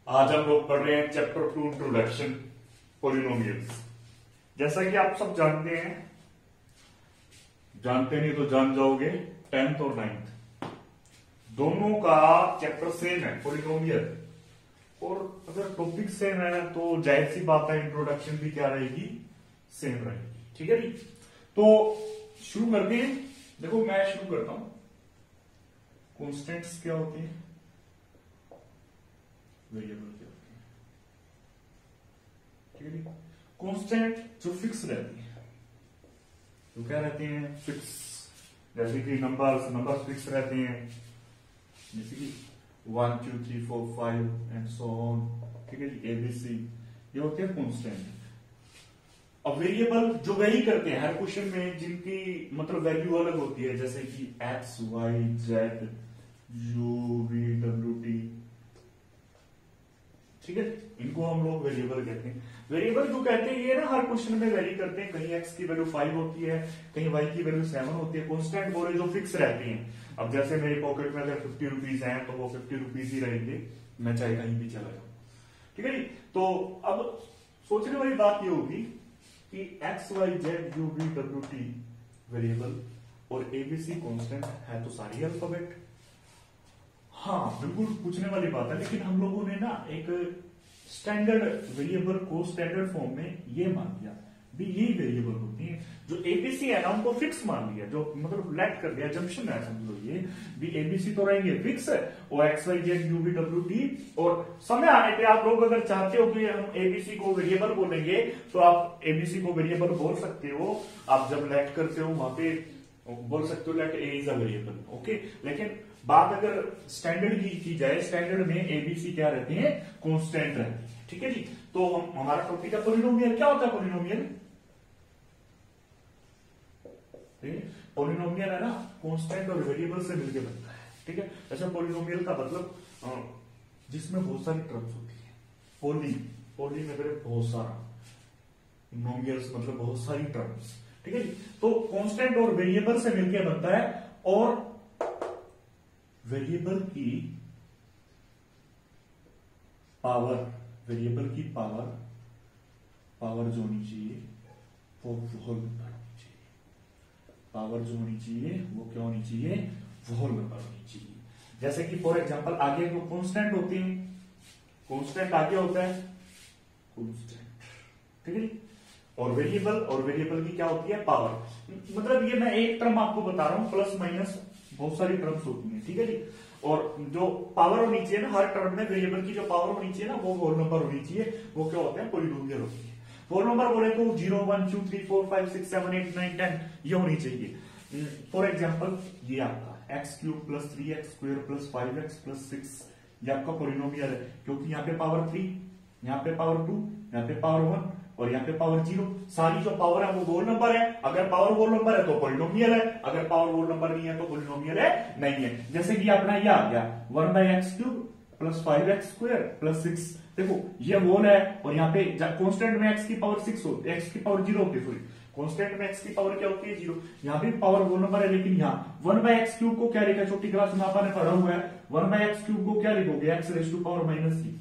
आज हम लोग पढ़ रहे हैं चैप्टर 2 इंट्रोडक्शन पॉलिनोमियल्स। जैसा कि आप सब जानते हैं, जानते नहीं तो जान जाओगे, 10th और 9th दोनों का चैप्टर सेम है पॉलिनोमियल। और अगर टॉपिक सेम है तो जाहिर सी बात है इंट्रोडक्शन भी क्या रहेगी, सेम रहेगी। ठीक है जी, तो शुरू करते हैं। देखो मैं शुरू करता हूं। कॉन्स्टेंट्स क्या होते हैं, वेरिएबल क्या होते हैं। ठीक है जी, कांस्टेंट जो फिक्स रहती है, तो क्या रहते हैं, फिक्स। जैसे कि नंबर्स फिक्स रहते हैं, जैसे कि 1 2 3 4 5 एंड सो ऑन। ठीक है जी, एबीसी ये होते हैं कांस्टेंट। अब वेरिएबल जो वही करते हैं हर क्वेश्चन में, जिनकी मतलब वैल्यू अलग होती है, जैसे कि X Y Z U V W T. ठीक है, इनको हम लोग वेरिएबल कहते हैं। वेरिएबल जो कहते हैं ये ना हर क्वेश्चन में वेरी करते हैं। कहीं एक्स की वैल्यू 5 होती है, कहीं वाई की वैल्यू 7 होती है। कांस्टेंट बोले जो फिक्स रहती हैं। अब जैसे मेरी पॉकेट में अगर 50 रुपीज है तो वो 50 रुपीज ही रहेंगे, मैं चाहे कहीं भी चला जाऊं। ठीक है जी, तो अब सोचने वाली बात ये होगी कि X Y Z U V W T variable और एबीसी कांस्टेंट है तो सारी अल्फाबेट। हाँ बिल्कुल पूछने वाली बात है, लेकिन हम लोगों ने ना एक स्टैंडर्ड वेरिएबल को स्टैंडर्ड फॉर्म में ये मान लिया भी यही वेरिएबल होती है। जो एबीसी है ना उनको फिक्स मान लिया, जो मतलब लेट कर दिया, जंक्शन है समझ लो। ये भी एबीसी तो रहेंगे फिक्स है, और X Y Z U V W T. और समय आने पे आप लोग अगर चाहते हो कि हम एबीसी को वेरिएबल बोलेंगे तो आप एबीसी को वेरिएबल बोल सकते हो। आप जब लेट करते हो वहां पे बोल सकते हो let A is a variable. Okay, लेकिन बात अगर स्टैंडर्ड की जाए, स्टैंडर्ड में एबीसी क्या रहते हैं, कांस्टेंट रहते हैं। ठीक है जी, तो हमारा टॉपिक है पॉलिनोमियल। क्या होता है पॉलिनोमियल? पॉलिनोमियल है ना कांस्टेंट और वेरिएबल से मिलकर बनता है। ठीक है, ऐसा पॉलिनोमियल का मतलब जिसमें बहुत सारी टर्म्स होती है। पोली में बहुत सारा, नोमियल्स मतलब बहुत सारी टर्म्स। ठीक है जी, तो कांस्टेंट और वेरिएबल से मिलकर बनता है। और वेरिएबल की पावर जो होनी चाहिए वो होल नंबर होनी चाहिए। पावर जो होनी चाहिए वो क्या होनी चाहिए, वो होल नंबर होनी चाहिए। जैसे कि फॉर एग्जांपल आगे जो कांस्टेंट होती है, कांस्टेंट आगे होता है कांस्टेंट। ठीक है, और वेरिएबल की क्या होती है, पावर। मतलब ये मैं एक टर्म आपको बता रहा हूं, प्लस माइनस बहुत सारी टर्म्स होती हैं। ठीक है जी, और जो पावर होनी चाहिए ना हर टर्म में, वेरिएबल की जो पावर होनी चाहिए ना वो होल नंबर होनी चाहिए। वो क्या होते हैं, पॉलिनोमियल होती है। होल नंबर बोले तो 0 1 2 3 4 5 6 7 8 9 10 ये होनी चाहिए। फॉर एग्जाम्पल ये आपका x cube plus 3x square plus 5x plus 6 ये आपका पॉलिनोमियल है, क्योंकि यहाँ पे पावर 3, यहाँ पे पावर 2, यहाँ पे पावर 1 और यहाँ पे पावर 0। सारी जो पावर है वो होल नंबर है। अगर पावर होल नंबर है तो पॉलिनोमियल है, अगर पावर होल नंबर नहीं है तो पॉलिनोमियल है नहीं है। जैसे कि अपना ये आ गया 1/x cube plus 5x square plus 6। देखो ये होल है, और यहाँ पे कांस्टेंट में x की पावर 6 होती है, x की पावर 0 होती है। सॉरी, कांस्टेंट में x की पावर क्या होती है, 0। यहाँ पे पावर होल नंबर है, लेकिन यहाँ 1/x क्यूब को क्या लिखा, छोटी क्लास में आपने पढ़ा हुआ है। 1/x क्यूब को क्या लिखोगे, x raise to power -3,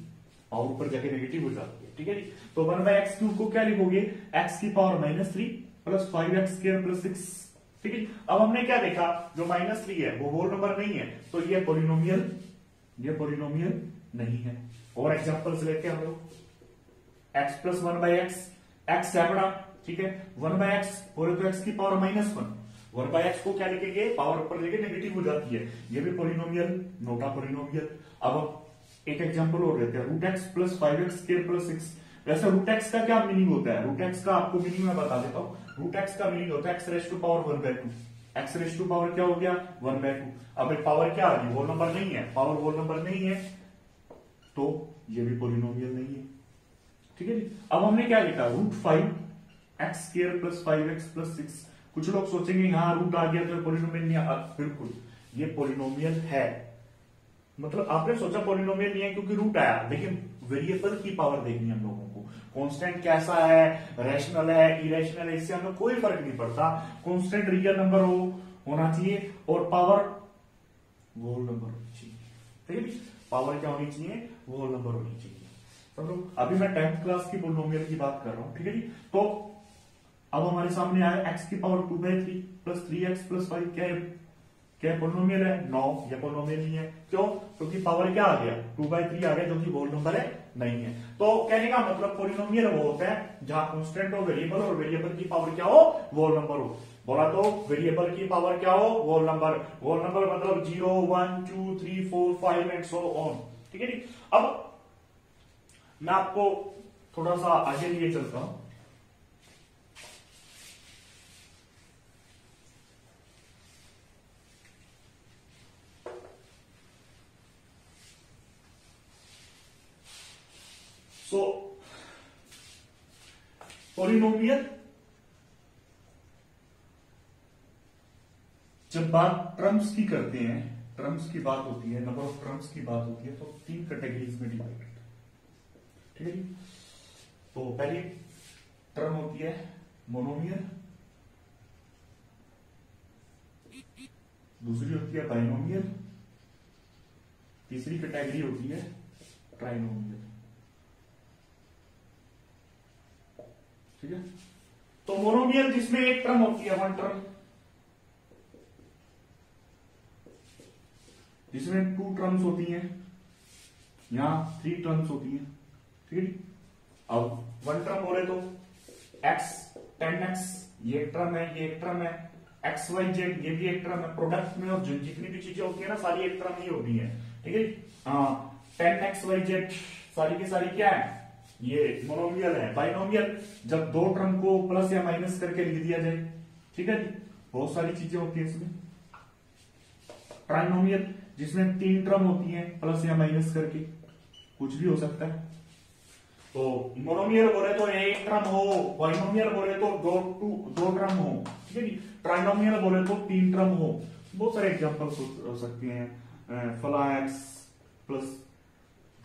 power ऊपर जाके नेगेटिव हो जाती है। ठीक है जी, तो 1/x क्यूब को क्या लिखोगे, x की power -3 plus 5x square plus 6। ठीक है, अब हमने क्या देखा, जो -3 है वो होल नंबर नहीं है, तो ये पॉलिनोमियल नहीं है। और एग्जांपल्स लेते हैं हम लोग, x प्लस 1/x, x है बड़ा। ठीक है, 1/x बोले तो x की पावर -1, 1/x को क्या लिखेंगे, पावर ऊपर लेके नेगेटिव हो जाती है, ये भी पॉलिनोमियल, नोटा पॉलिनोमियल। अब एक एग्जांपल और लेते हैं, √x plus 5x square plus 6। वैसे √x का क्या मीनिंग होता है, √x का आपको मीनिंग मैं बता देता हूं। √x का मीनिंग होता है x raise to power 1/2। x raise to power क्या हो गया, 1/2। अब पावर क्या आ गई, होल नंबर नहीं है, पावर होल नंबर नहीं है तो ये भी पॉलिनोमियल नहीं है। ठीक है जी, अब हमने क्या लिखा, √5x square plus 5x plus 6। कुछ लोग सोचेंगे यहां रूट आ गया तो पॉलिनोमियल नहीं आ, बिल्कुल ये पॉलिनोमियल है। मतलब आपने सोचा पॉलिनोमियल नहीं है क्योंकि रूट आया, लेकिन वेरिएबल की पावर देखनी है हम लोगों को। कांस्टेंट कैसा है, रैशनल है, इरेशनल है, इससे हमें कोई फर्क नहीं पड़ता। कांस्टेंट रियल नंबर होना चाहिए और पावर होल नंबर होनी चाहिए। ठीक है, पावर क्या होनी चाहिए, वो होल नंबर होनी चाहिए। समझो, अभी मैं 10th क्लास की पोलिनोमियल की बात कर रहा हूं, ठीक है जी। तो अब हमारे सामने आया x की पावर 2/3 प्लस 3x+5, क्या पोलिनोमियल है? 9, यह पोलिनोमियल नहीं है। क्यों? क्योंकि पावर क्या आ गया, 2/3 आ गया, जो कि होल नंबर है नहीं है। तो कहने का मतलब पोलिनोमियल वो होता है जहां कांस्टेंट हो वेरिएबल और वेरिएबल की पावर क्या हो, वो होल नंबर हो। बोला तो वेरिएबल की पावर क्या हो, वो होल नंबर। होल नंबर मतलब 0, 1, 2, 3, 4, 5 एंड सो ऑन, ठीक है जी। अब मैं आपको थोड़ा सा आगे लिए चलता हूं। सो पॉलिनोमियल जब बात टर्म्स की करते हैं, टर्म्स की बात होती है, नंबर ऑफ टर्म्स की बात होती है, तो 3 कैटेगरीज में डिवाइड करते हैं, ठीक है जी। तो पहली टर्म होती है मोनोमियल, दूसरी होती है बाइनोमियल, तीसरी कैटेगरी होती है ट्राइनोमियल, ठीक है। तो मोनोमियल जिसमें एक टर्म होती है, वन टर्म, जिसमें 2 टर्म्स होती हैं, यहां 3 टर्म्स होती हैं, ठीक है। अब वन टर्म बोले तो x 10x ये एक टर्म है, ये एक टर्म है, एक्स वाई जेड ये भी एक टर्म है। प्रोडक्ट में और जितनी भी चीजें होती है ना, सारी एक टर्म ही होती है, ठीक है। 10xyz सारी की सारी क्या है, ये मोनोमियल है। बाइनोमियल जब 2 टर्म को प्लस या माइनस करके लिख दिया जाए, ठीक है जी, बहुत सारी चीजें होती है इसमें। ट्राइनोमियल जिसमें 3 टर्म होती हैं प्लस या माइनस करके, कुछ भी हो सकता है। तो मोनोमियल बोले तो एक टर्म हो, बाइनोमियल बोले तो दो टर्म हो, ठीक है जी। ट्राइनोमियल बोले तो 3 टर्म हो। बहुत सारे एग्जांपल्स हो सकते हैं, फला एक्स प्लस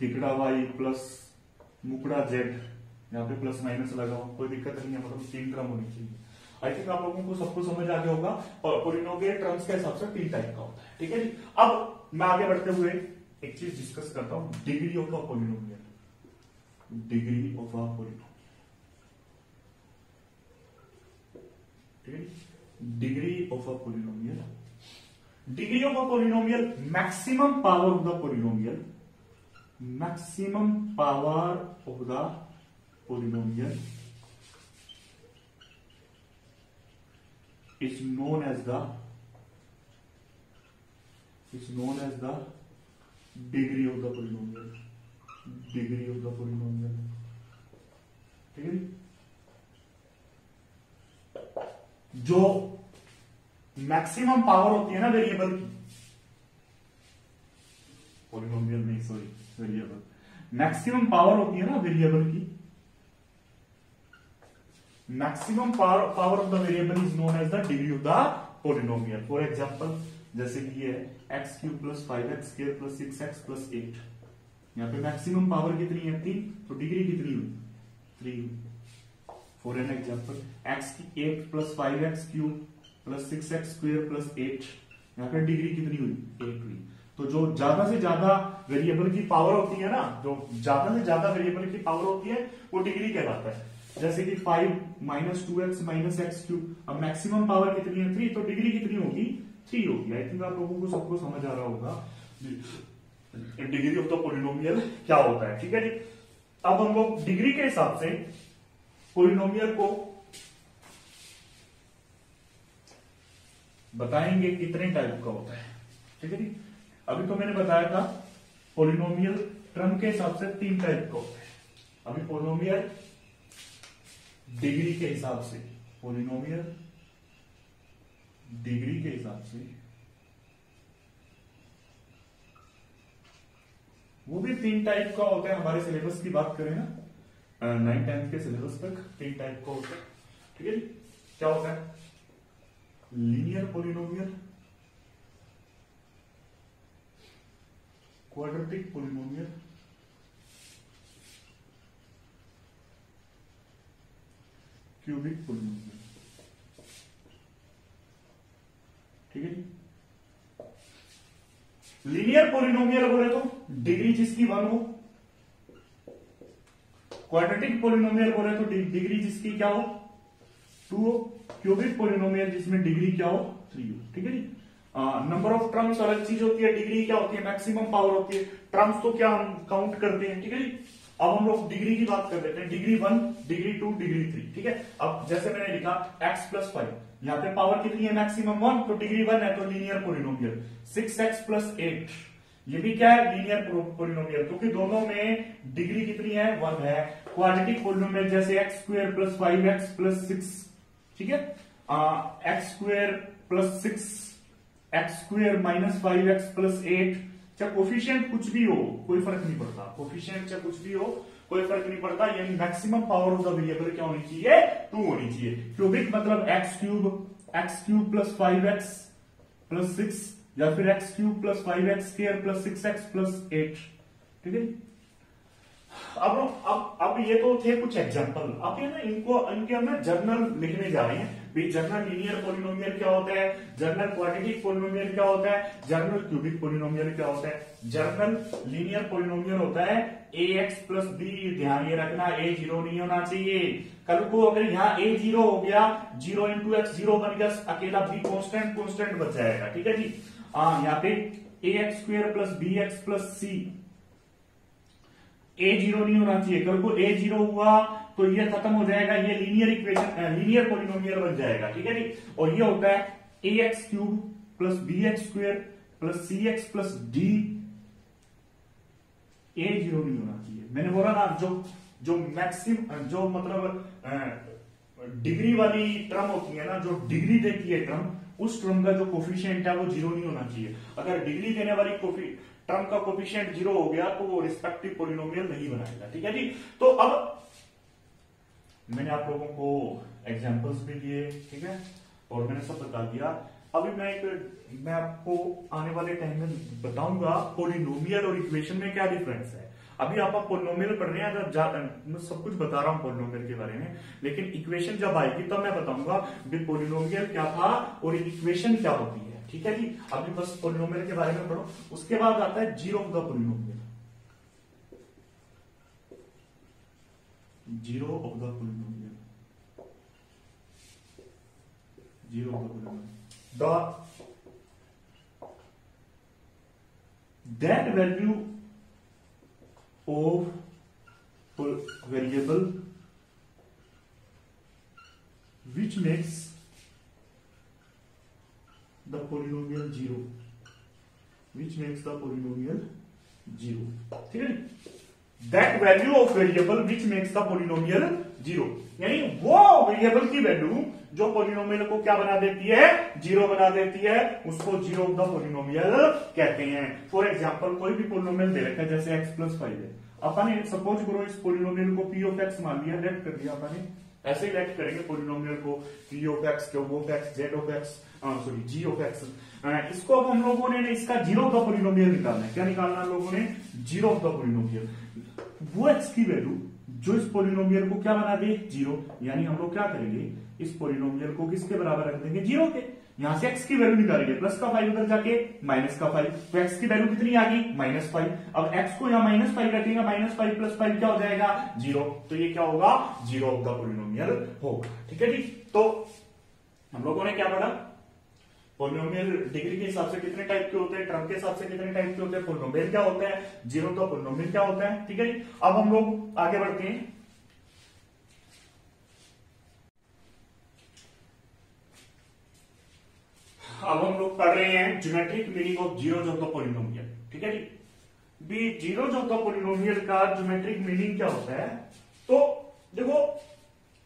तिकड़ा वाई प्लस मुकड़ा जेड, यहाँ पे प्लस माइनस लगाओ, कोई दिक्कत नहीं है, मतलब 3 टर्म होनी चाहिए। आई थिंक आप लोगों को सबको समझ आ गया होगा। और पोलिनोमियल टर्म्स के हिसाब से 3 टाइप का होता है, ठीक है जी। अब मैं आगे बढ़ते हुए एक चीज डिस्कस करता हूं, degree of a polynomial. Degree of a polynomial, ठीक है। Degree of a polynomial, degree of a polynomial, maximum power of the polynomial, maximum power of the polynomial is known as the degree of the polynomial, degree of the polynomial, ठीक है। जो maximum power होती है ना variable की, polynomial नहीं sorry variable, maximum power होती है ना वेरिएबल की, maximum power of the variable is known as the degree of the polynomial. For example जैसे कि ये x³ + 5x² + 6x + 8, यहाँ पे मैक्सिमम पावर कितनी है 3, तो डिग्री कितनी हुई 3। For an example x8 + 5x³ + 6x² + 8, यहाँ पे डिग्री कितनी हुई 8 हुई। तो जो ज्यादा से ज्यादा वेरिएबल की पावर होती है ना, जो ज्यादा से ज्यादा वेरिएबल की पावर होती है वो डिग्री कहलाता है। जैसे कि 5 - 2x - x³, अब मैक्सिमम पावर कितनी है 3, तो डिग्री कितनी होगी 3 होगी। आई थिंक आप लोगों को सबको समझ आ रहा होगा डिग्री ऑफ द पोलिनोमियल क्या होता है, ठीक है जी। अब हम लोग डिग्री के हिसाब से पोलिनोमियल को बताएंगे कितने टाइप का होता है, ठीक है जी। अभी तो मैंने बताया था पोलिनोमियल टर्म के हिसाब से 3 टाइप का होता है। अभी पोलिनोमियल डिग्री के हिसाब से, पोलिनोमियल डिग्री के हिसाब से वो भी 3 टाइप का होता है। हमारे सिलेबस की बात करें ना, 9th 10th के सिलेबस तक 3 टाइप का होता है, ठीक है जी। क्या होता है, linear polynomial, quadratic polynomial, cubic polynomial, ठीक है जी। लीनियर पोलिनोमियल बोले तो डिग्री जिसकी 1 हो, क्वाड्रेटिक पोलिनोमियल बोले तो डिग्री जिसकी क्या हो 2 हो, क्यूबिक पोलिनोमियल जिसमें डिग्री क्या हो 3 हो। ठीक है जी। नंबर ऑफ टर्म्स अलग चीज होती है, डिग्री क्या होती है मैक्सिमम पावर होती है, टर्म्स तो क्या हम काउंट करते हैं। ठीक है जी। अब हम लोग डिग्री की बात कर लेते हैं, डिग्री 1, डिग्री 2, डिग्री 3। ठीक है। अब जैसे मैंने लिखा x+5, यहाँ पे पावर कितनी है मैक्सिमम 1, तो डिग्री 1 है तो लीनियर पोलिनोमियल। 6x+8 ये भी क्या है लीनियर पोलिनोमियल, क्योंकि दोनों में डिग्री कितनी है 1 है। क्वाड्रेटिक पोलिनोमियल जैसे x2+5x+6, ठीक है, x2+6 x2-5x+8, चाहे कोफिशिएंट कुछ भी हो कोई फर्क नहीं पड़ता, कोफिशिएंट चाहे कुछ भी हो कोई फर्क नहीं पड़ता, यानी maximum power of the variable क्या होनी चाहिए 2 होनी चाहिए। क्यूबिक मतलब x3+5x+6 या फिर x3+5x2+6x+8। ठीक है। अब ये तो थे कुछ एग्जांपल। अब ये ना इनके हम जर्नल लिखने जा रहे हैं। जर्नल लीनियर पोलिनोमियल क्या होता है, जर्नल क्वाड्रेटिक पोलिनोमियल क्या होता है, जर्नल क्यूबिक पोलिनोमियल क्या होता है। जर्नल लीनियर पोलिनोमियल होता है ax+b, ध्यान ये रखना a 0 नहीं होना चाहिए। कल को अगर यहाँ a 0 हो गया 0 × x 0 बन गया, अकेला b कांस्टेंट बच जाएगा। ठीक है जी। यहाँ पे ax2+bx+c, a 0 नहीं होना चाहिए, कल को a 0 हुआ तो ये खत्म हो जाएगा, ये लीनियर इक्वेशन लीनियर पोलिनोमियल बन जाएगा। ठीक है जी। और ये होता है ax3+bx2+cx+d, a 0 नहीं होना चाहिए। मैंने बोला ना जो मैक्सिमम जो मतलब डिग्री वाली टर्म होती है ना, जो डिग्री देती है टर्म, उस टर्म का जो कोफिशिएंट है वो 0 नहीं होना चाहिए। अगर डिग्री देने वाली टर्म का कोफिशिएंट 0 हो गया तो वो रिस्पेक्टिव पोलिनोमियल नहीं बनाएगा। ठीक है जी। तो अब मैंने आप लोगों को एग्जांपल्स भी दिए, ठीक है, और मैंने सब बता दिया। अभी मैं आपको आने वाले टाइम में बताऊंगा पोलिनोमियल और इक्वेशन में क्या डिफरेंस है। अभी आप पोलिनोमियल पढ़ रहे हैं, मैं सब कुछ बता रहा हूं पोलिनोमियल के बारे में, लेकिन इक्वेशन जब आएगी तब मैं बताऊंगा पोलिनोमियल क्या था और इक्वेशन क्या होती है। ठीक है जी। अभी बस पोलिनोमियल के बारे में पढ़ो, उसके बाद आता है zero of the polynomial. Zero of the polynomial, zero of the polynomial, that value of variable which makes the polynomial zero, which makes the polynomial zero। ठीक है। that value of variable which makes the polynomial zero, यानी वो variable की value जो polynomial को क्या बना देती है 0 बना देती है, उसको जीरो ऑफ द पोलिनोमियल कहते हैं। फॉर एग्जांपल कोई भी पोलिनोमियल दे रखा है जैसे x+5 है, अपन ने सपोज करो इस पोलिनोमियल को p ऑफ x मान लिया, लेट कर दिया अपन ने, ऐसे ही लेट करेंगे पोलिनोमियल को p of x, q of x, z of x, sorry g of x। इसको अब हम लोगों ने इसका जीरो ऑफ द पोलिनोमियल निकालना है। क्या निकालना लोगों ने जीरो ऑफ द पोलिनोमियल, वो x की वैल्यू जो इस पोलिनोमियल को क्या बना दे 0, यानी हम लोग क्या करेंगे इस पोलिनोमियल को किसके बराबर रख देंगे 0 के। यहां से x की वैल्यू निकालेंगे, प्लस का 5 उधर जाके माइनस का 5, तो x की वैल्यू कितनी आ गई -5। अब x को यहां -5 रखेंगे, -5 + 5 क्या हो जाएगा 0, तो ये क्या होगा जीरो ऑफ द पोलिनोमियल होगा। ठीक है जी। तो हम लोगों ने क्या पढ़ा, पोलिनोमियल डिग्री के हिसाब से कितने टाइप के होते हैं, टर्म के हिसाब से कितने टाइप के होते हैं, पोलिनोमियल क्या होता है, जीरो का पोलिनोमियल क्या होता है। ठीक है जी। अब हम लोग आगे बढ़ते हैं। अब हम लोग पढ़ रहे हैं geometric meaning of zeros of the polynomial. ठीक है जी। Be zeros of the polynomial का ज्योमेट्रिक मीनिंग क्या होता है, तो देखो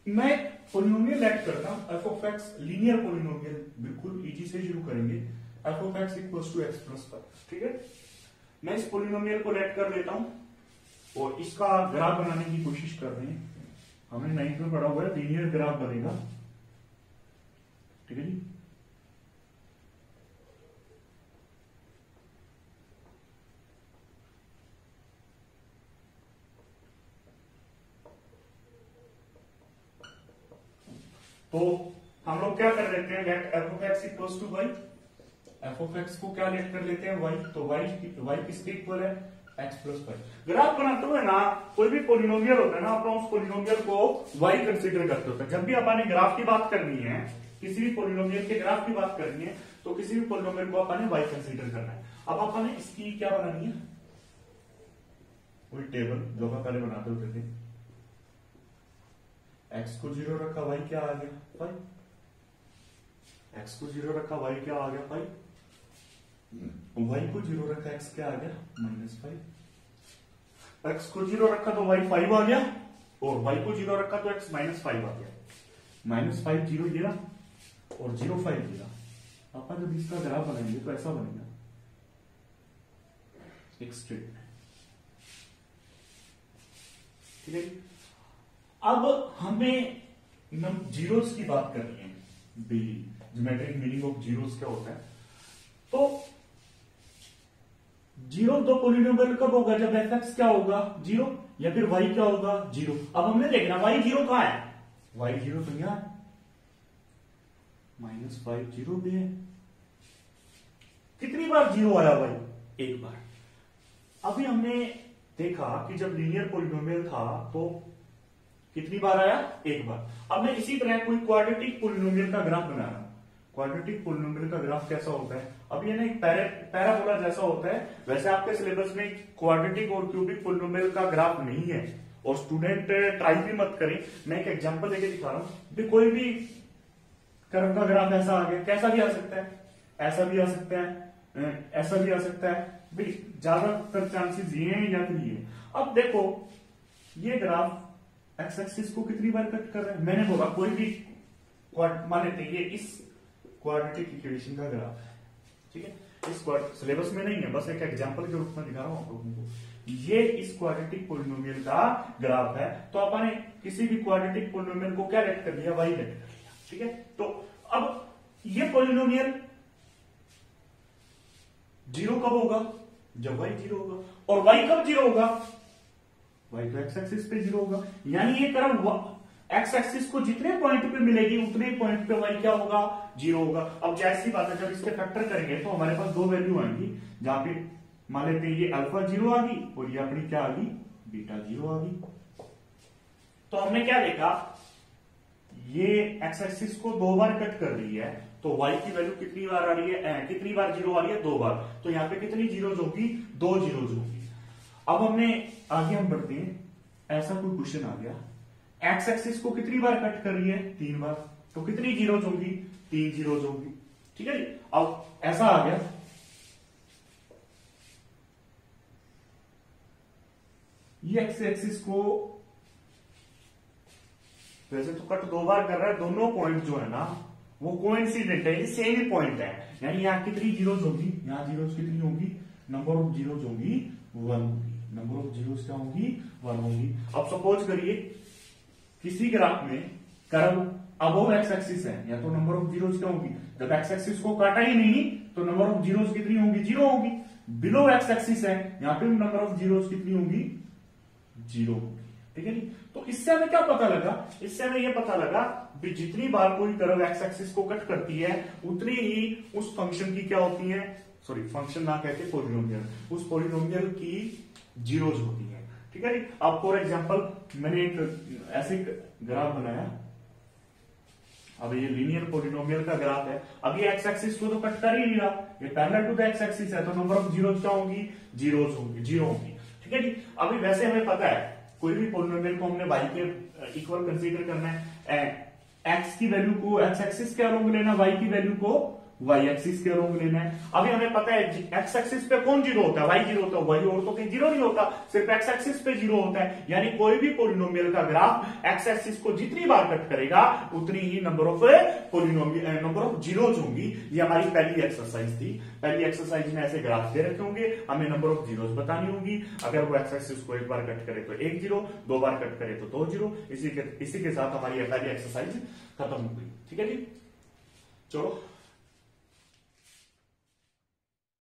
मैं पोलिनोमियल ऐड करता हूं F of X, linear polynomial, बिल्कुल इजी से शुरू करेंगे, F of X equals to X plus 5। ठीक है। मैं इस पोलिनोमियल को ऐड कर लेता हूं और इसका ग्राफ बनाने की कोशिश कर रहे हैं। हमने 9th में पढ़ा हुआ है लीनियर ग्राफ बनेगा। ठीक है जी। तो हम लोग क्या कर लेते हैं, let F of X equals to Y, F of X को क्या लेट कर लेते हैं वाई, तो वाई किसके इक्वल है x प्लस 5। ग्राफ बनाते हुए ना कोई भी पोलिनोमियल होता है ना, अपन उस पोलिनोमियल को y कंसीडर करते होते हैं। जब भी अपन ने ग्राफ की बात करनी है, किसी भी पोलिनोमियल के ग्राफ की बात करनी है, तो किसी भी पोलिनोमियल को अपन ने y कंसीडर करना है। अब अपन ने इसकी क्या बनानी है, वही टेबल जो अपन पहले बनाते होते थे। x को 0 रखा, y क्या आ गया 5। x को 0 रखा, y क्या आ गया 5। y को 0 रखा, x क्या आ गया -5। x को 0 रखा तो y 5 आ गया, और y को 0 रखा तो x -5 आ गया। -5 0 गिरा और 0 5 गिरा। अपन जब इसका ग्राफ बनाएंगे तो ऐसा बनेगा एक स्ट्रेट। ठीक है, अब हमें जीरोस की बात करनी है। ज्योमेट्रिक मीनिंग ऑफ जीरोस क्या होता है, तो जीरो दो पोलिनोमियल कब होगा, जब fx क्या होगा 0 या फिर y क्या होगा 0। अब हमने देखना y 0 कहां है, y 0 तो यहां -5 0 भी है। कितनी बार 0 आया भाई, एक बार। अभी हमने देखा कि जब लीनियर पोलिनोमियल था तो कितनी बार आया, एक बार। अब मैं इसी तरह कोई क्वाड्रेटिक पोलिनोमियल का ग्राफ बना रहा हूं। क्वाड्रेटिक पोलिनोमियल का ग्राफ कैसा होता है, अब ये ना एक पैराबोला जैसा होता है। वैसे आपके सिलेबस में क्वाड्रेटिक और क्यूबिक पोलिनोमियल का ग्राफ नहीं है, और स्टूडेंट ट्राई भी मत करें। मैं एक एग्जांपल लेके दिखा रहा हूं। कोई भी कर्व का ग्राफ ऐसा आ गया, कैसा भी आ सकता है, ऐसा भी आ सकता है, ऐसा भी आ सकता है। भाई ज्यादातर चांसेस ये हैं या फिर ये। अब देखो ये ग्राफ एक्स एक्सिस को कितनी बार कट कर रहा है। मैंने बोला कोई भी मान लेते हैं ये इस क्वाड्रेटिक इक्वेशन का ग्राफ है, ठीक है। इस सिलेबस में नहीं है, बस एक एग्जांपल के रूप में दिखा रहा हूं आप लोगों को। ये इस क्वाड्रेटिक पोलिनोमियल का ग्राफ है, तो अपन ने किसी भी क्वाड्रेटिक पोलिनोमियल को क्या लेट कर लिया, y लेट कर लिया, ठीक है। तो अब ये पोलिनोमियल 0 कब होगा, जब y 0 होगा। और y कब 0 होगा, y तो x एक्सिस पे 0 होगा। यानी ये कर्व x एक्सिस को जितने पॉइंट पे मिलेगी उतने पॉइंट पे y क्या होगा, 0 होगा। अब जैसी बात है, जब इसके फैक्टर करेंगे तो हमारे पास दो वैल्यू आएंगी, जहां पे मान लेते हैं ये अल्फा 0 आ गई और ये अपनी क्या आ गई, बीटा 0 आ गई। तो हमने क्या देखा, ये x एक्सिस को दो बार कट कर रही है, तो y की वैल्यू कितनी बार आ रही है, कितनी बार 0 आ रही है, दो बार। तो यहाँ पे कितनी जीरोज होगी, 2 जीरोज होगी। अब हमने आगे हम बढ़ते हैं, ऐसा कोई क्वेश्चन आ गया, x एक्सिस को कितनी बार कट कर रही है, 3 बार। तो कितनी जीरोज होगी, 3 जीरोज होगी, ठीक है। अब ऐसा आ गया, ये x एक्सिस को वैसे तो कट दो बार कर रहा है, दोनों पॉइंट जो है ना वो कोइंसिडेंट है, ये सेम ही पॉइंट है। यानी यहाँ कितनी जीरोज होगी, यहाँ जीरोज कितनी होगी, नंबर ऑफ जीरोज होगी 1 होगी। नंबर ऑफ जीरोज क्या होगी, 1 होगी। अब सपोज करिए किसी ग्राफ में कर्व अबोव एक्स एक्सिस है, या तो नंबर ऑफ जीरोज क्या होगी, जब एक्स एक्सिस को काटा ही नहीं तो नंबर ऑफ जीरोज कितनी होगी, 0 होगी। बिलो एक्स एक्सिस है, यहाँ पे नंबर ऑफ जीरोज कितनी होगी, 0 होगी, ठीक है जी। तो इससे हमें क्या पता लगा, इससे हमें यह पता लगा कि जितनी बार कोई कर्व एक्स एक्सिस को कट करती है उतनी ही उस फंक्शन की क्या होती है, सॉरी फंक्शन ना कहते पोलिनोमियल, उस पोलिनोमियल की जीरोज होती है, ठीक है जी। अब फॉर एग्जांपल मैंने एक ऐसे ग्राफ बनाया, अब ये लीनियर पोलिनोमियल का ग्राफ है। अब ये एक्स एक्सिस को तो कट कर ही नहीं रहा, ये parallel to the X axis है, तो नंबर ऑफ जीरोज क्या होंगी, जीरोज होंगी, 0 होंगी, ठीक है जी। अभी वैसे हमें पता है कोई भी पोलिनोमियल को हमने y के इक्वल कंसीडर करना है, x की वैल्यू को x एक्सिस के अलोंग लेना, y की वैल्यू को y एक्सिस के अलोंग लेना है। अभी हमें पता है x एक्सिस पे कौन 0 होता है, y 0 होता है, y और तो कहीं 0 नहीं होता, सिर्फ x एक्सिस पे 0 होता है। यानी कोई भी पोलिनोमियल का ग्राफ x एक्सिस को जितनी बार कट करेगा उतनी ही number of polynomial, number of zeros होंगी। ये हमारी पहली एक्सरसाइज थी। पहली एक्सरसाइज में ऐसे ग्राफ दे रखे होंगे, हमें नंबर ऑफ जीरोज बतानी होगी। अगर वो एक्स एक्सिस को एक बार कट करे तो 1 0, 2 बार कट करे तो 2 0। इसी के साथ हमारी पहली एक्सरसाइज खत्म हो गई, ठीक है जी। चलो